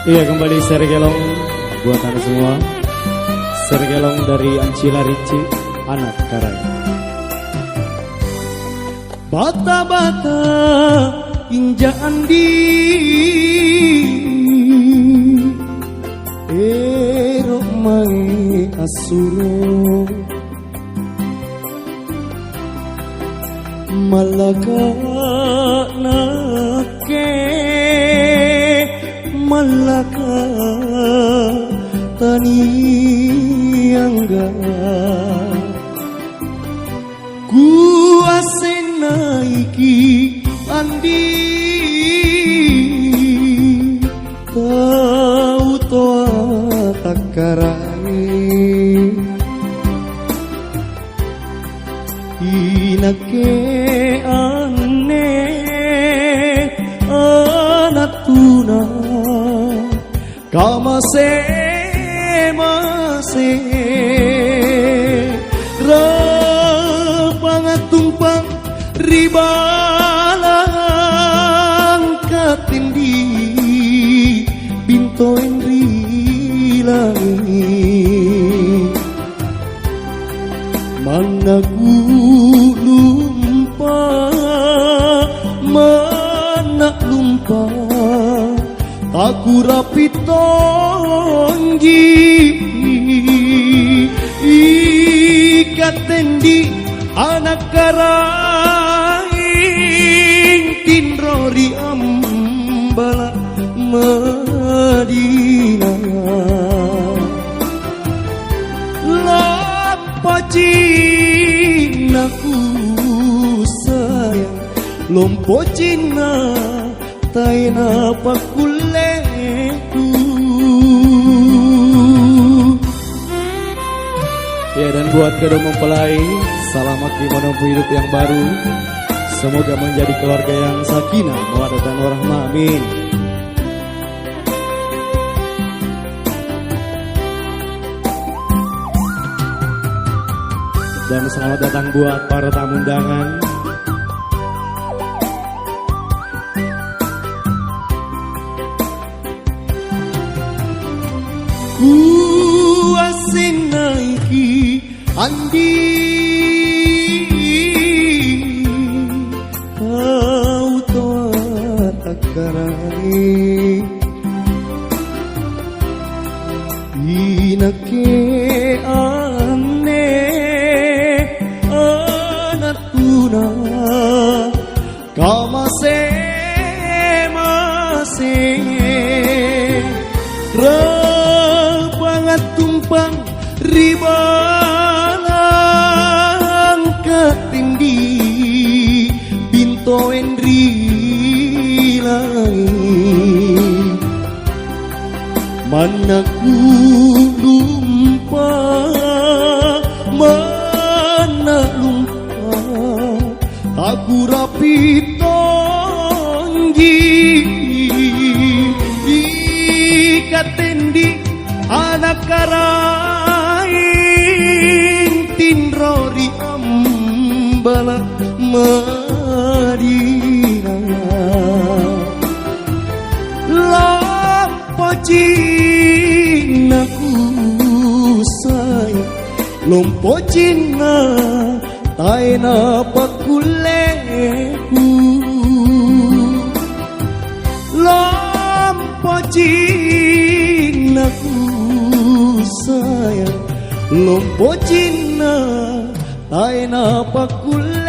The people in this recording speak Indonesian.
Iya, kembali Sergelong buat anda semua. Sergelong dari Ancila Rinci, anak Karai. Bata-bata injak andi erok mai asuro malaka nake malaka tani angga kuase naiki andi tau toa takarai inake ane anatuna kamase mase rapangatumpang ribalang katindi binto enri langit mana lumpa mana lumpa aku rapi tonggi ikatendi anak karaing tinrori ambala Madinah lapa cinaku sayang lompo cina taina pakuleku. Ya, dan buat kedua mempelai, selamat menempuh hidup yang baru. Semoga menjadi keluarga yang sakinah, mawaddah dan warahmah. Amin. Dan selamat datang buat para tamu undangan. Kuase naiki andi kau toa takarai inake ane anatuna kamase mase tumpang ribalang katindi binto enri langit mana lumpa mana lumpa aku rapi tonggi ikatendi anak karaing tinrori ambala Madinah lapa cinaku sayang lompo cina taina pakuleku lompo cinaku sayang lompo cina taina pakul